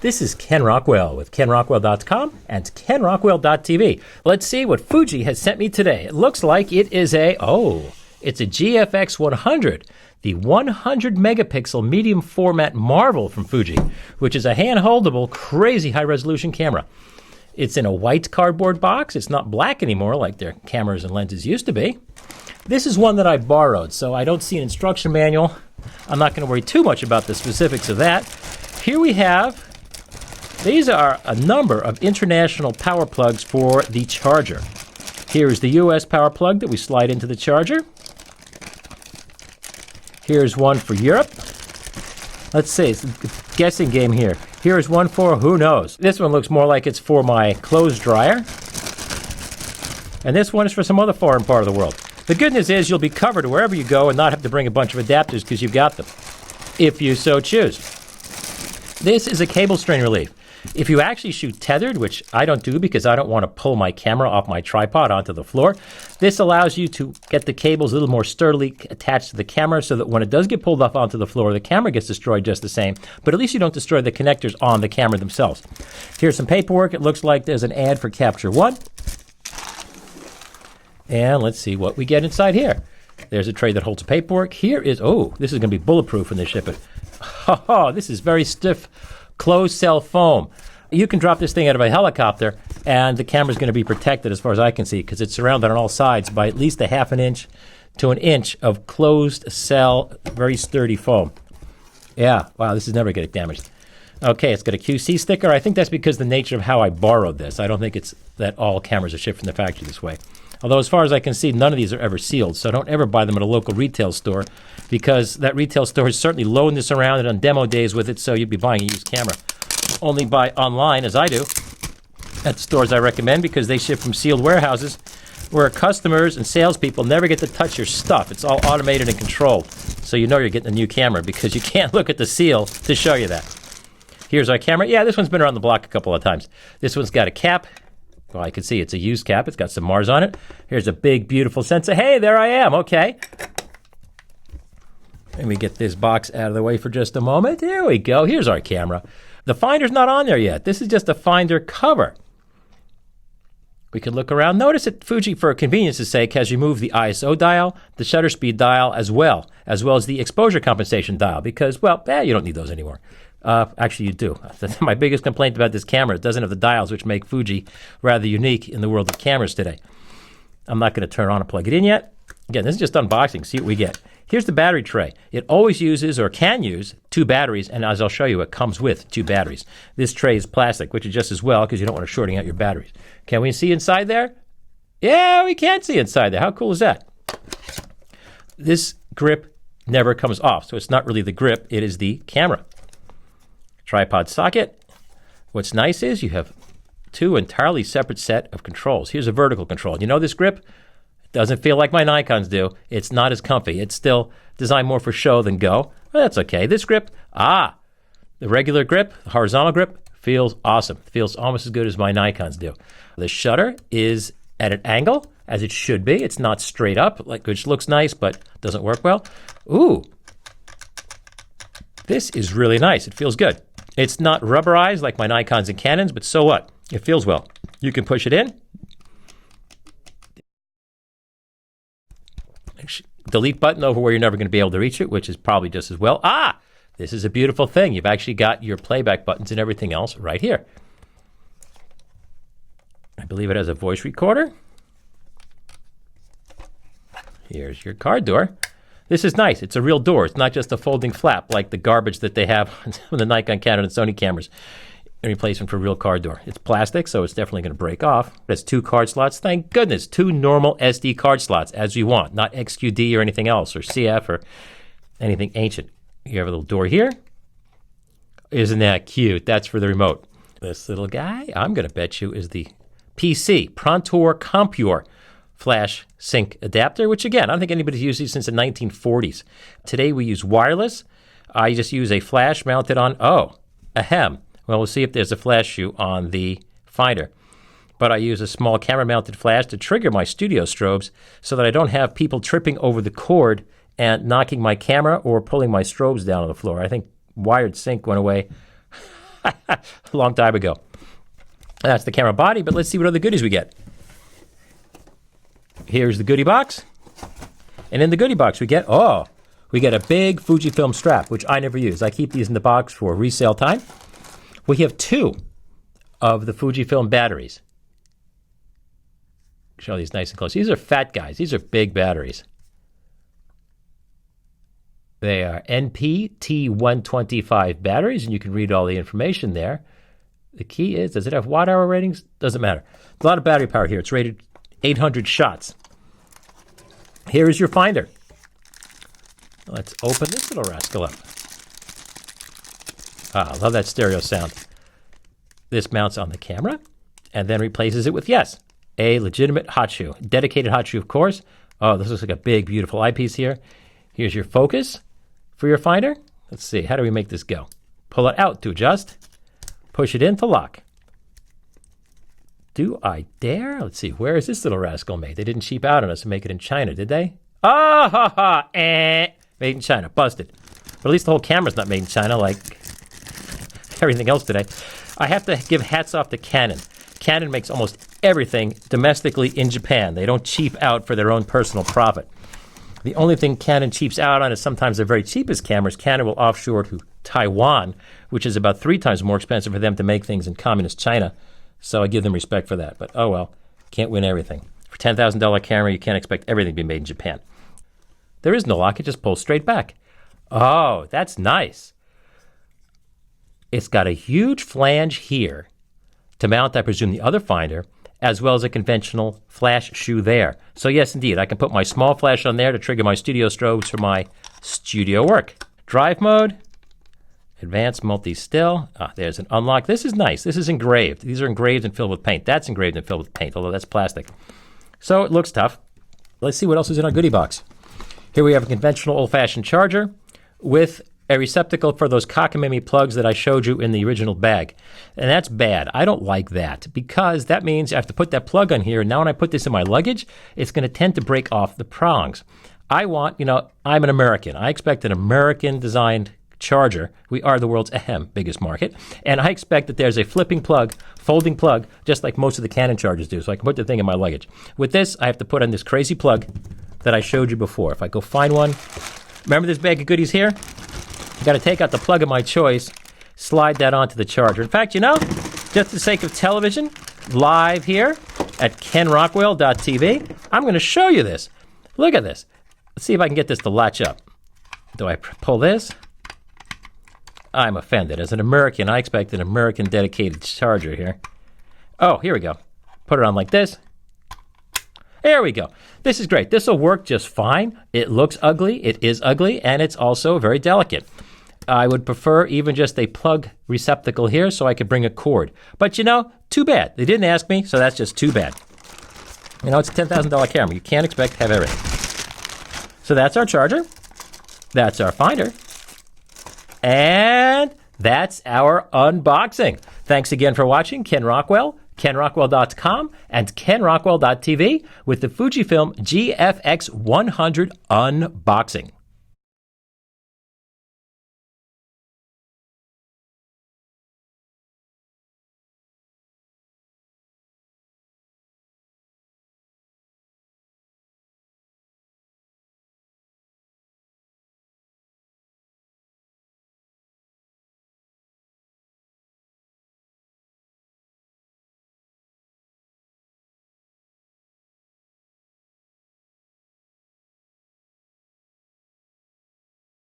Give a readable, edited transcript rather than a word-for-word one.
This is Ken Rockwell with KenRockwell.com and KenRockwell.tv. Let's see what Fuji has sent me today. It looks like it is it's a GFX100, the 100 megapixel medium format marvel from Fuji, which is a hand-holdable, crazy high-resolution camera. It's in a white cardboard box. It's not black anymore like their cameras and lenses used to be. This is one that I borrowed, so I don't see an instruction manual. I'm not going to worry too much about the specifics of that. Here we have, these are a number of international power plugs for the charger. Here's the US power plug that we slide into the charger. Here's one for Europe. Let's see, it's a guessing game here. Here's one for who knows. This one looks more like it's for my clothes dryer. And this one is for some other foreign part of the world. The good news is you'll be covered wherever you go and not have to bring a bunch of adapters because you've got them, if you so choose. This is a cable strain relief. If you actually shoot tethered, which I don't do because I don't want to pull my camera off my tripod onto the floor, this allows you to get the cables a little more sturdily attached to the camera so that when it does get pulled off onto the floor, the camera gets destroyed just the same, but at least you don't destroy the connectors on the camera themselves. Here's some paperwork. It looks like there's an ad for Capture One. And let's see what we get inside here. There's a tray that holds paperwork. Here is, this is going to be bulletproof when they ship it. This is very stiff closed cell foam. You can drop this thing out of a helicopter and the camera's going to be protected as far as I can see because it's surrounded on all sides by at least a half an inch to an inch of closed cell, very sturdy foam. Yeah, wow, this is never going to get damaged. Okay, it's got a QC sticker. I think that's because the nature of how I borrowed this. I don't think it's that all cameras are shipped from the factory this way. Although as far as I can see, none of these are ever sealed, so don't ever buy them at a local retail store because that retail store is certainly loading this around and on demo days with it, so you'd be buying a used camera. Only buy online, as I do, at stores I recommend because they ship from sealed warehouses where customers and salespeople never get to touch your stuff. It's all automated and controlled, so you know you're getting a new camera because you can't look at the seal to show you that. Here's our camera. Yeah, this one's been around the block a couple of times. This one's got a cap. Well, I can see it's a used cap. It's got some Mars on it. Here's a big, beautiful sensor. Hey, there I am. Okay. Let me get this box out of the way for just a moment. There we go. Here's our camera. The finder's not on there yet. This is just a finder cover. We can look around. Notice that Fuji, for convenience's sake, has removed the ISO dial, the shutter speed dial as well as the exposure compensation dial because, well, you don't need those anymore. Actually, you do. My biggest complaint about this camera, it doesn't have the dials, which make Fuji rather unique in the world of cameras today. I'm not going to turn it on and plug it in yet. Again, this is just unboxing. See what we get. Here's the battery tray. It always uses or can use 2 batteries, and as I'll show you, it comes with 2 batteries. This tray is plastic, which is just as well because you don't want to shorting out your batteries. Can we see inside there? Yeah, we can see inside there. How cool is that? This grip never comes off, so it's not really the grip. It is the camera. Tripod socket. What's nice is you have 2 entirely separate set of controls. Here's a vertical control. You know this grip? It doesn't feel like my Nikons do. It's not as comfy. It's still designed more for show than go. Well, that's okay. This grip, the regular grip, the horizontal grip, feels awesome. It feels almost as good as my Nikons do. The shutter is at an angle, as it should be. It's not straight up, which looks nice, but doesn't work well. Ooh. This is really nice. It feels good. It's not rubberized like my Nikons and Canons, but so what? It feels well. You can push it in. Delete button over where you're never going to be able to reach it, which is probably just as well. This is a beautiful thing. You've actually got your playback buttons and everything else right here. I believe it has a voice recorder. Here's your car door. This is nice. It's a real door. It's not just a folding flap like the garbage that they have on the Nikon, Canon, and Sony cameras in replacement for a real car door. It's plastic, so it's definitely going to break off. It has 2 card slots. Thank goodness. 2 normal SD card slots, as you want, not XQD or anything else, or CF or anything ancient. You have a little door here. Isn't that cute? That's for the remote. This little guy, I'm going to bet you, is the PC, Prontor Compure flash sync adapter, which again, I don't think anybody's used these since the 1940s. Today we use wireless. I just use a flash mounted on, well, we'll see if there's a flash shoe on the finder. But I use a small camera mounted flash to trigger my studio strobes so that I don't have people tripping over the cord and knocking my camera or pulling my strobes down on the floor. I think wired sync went away A long time ago. That's the camera body, but let's see what other goodies we get. Here's the goodie box. And in the goodie box we get a big Fujifilm strap, which I never use. I keep these in the box for resale time. We have 2 of the Fujifilm batteries. Show these nice and close. These are fat guys. These are big batteries. They are NP-T125 batteries, and you can read all the information there. The key is, does it have watt-hour ratings? Doesn't matter. A lot of battery power here. It's rated 800 shots. Here is your finder. Let's open this little rascal up. Ah, I love that stereo sound. This mounts on the camera and then replaces it with, yes, a legitimate hot shoe. Dedicated hot shoe, of course. Oh, this looks like a big, beautiful eyepiece here. Here's your focus for your finder. Let's see, how do we make this go? Pull it out to adjust. Push it in to lock. Do I dare? Let's see, where is this little rascal made? They didn't cheap out on us and make it in China, did they? Ah, ha, ha, Made in China, busted. But at least the whole camera's not made in China like everything else today. I have to give hats off to Canon. Canon makes almost everything domestically in Japan. They don't cheap out for their own personal profit. The only thing Canon cheaps out on is sometimes their very cheapest cameras. Canon will offshore to Taiwan, which is about 3 times more expensive for them to make things in communist China. So I give them respect for that. But oh well, can't win everything. For $10,000 camera, you can't expect everything to be made in Japan. There is no lock. It just pulls straight back. Oh, that's nice. It's got a huge flange here to mount, I presume, the other finder, as well as a conventional flash shoe there. So yes, indeed, I can put my small flash on there to trigger my studio strobes for my studio work. Drive mode, advanced multi-still. Ah, there's an unlock. This is nice. This is engraved. These are engraved and filled with paint. That's engraved and filled with paint, although that's plastic. So it looks tough. Let's see what else is in our goodie box. Here we have a conventional old-fashioned charger with a receptacle for those cockamamie plugs that I showed you in the original bag. And that's bad. I don't like that because that means I have to put that plug on here. And now when I put this in my luggage, it's going to tend to break off the prongs. I want, I'm an American. I expect an American-designed charger. We are the world's biggest market. And I expect that there's a flipping plug, folding plug, just like most of the Canon chargers do. So I can put the thing in my luggage. With this, I have to put on this crazy plug that I showed you before. If I go find one, remember this bag of goodies here? You got to take out the plug of my choice, slide that onto the charger. In fact, just for the sake of television, live here at kenrockwell.tv, I'm going to show you this. Look at this. Let's see if I can get this to latch up. Do I pull this? I'm offended. As an American, I expect an American dedicated charger here. Oh, here we go. Put it on like this. There we go. This is great. This will work just fine. It looks ugly. It is ugly, and it's also very delicate. I would prefer even just a plug receptacle here so I could bring a cord. But too bad. They didn't ask me, so that's just too bad. It's a $10,000 camera. You can't expect to have everything. So that's our charger. That's our finder. And that's our unboxing. Thanks again for watching. Ken Rockwell, kenrockwell.com, and kenrockwell.tv with the Fujifilm GFX100 unboxing.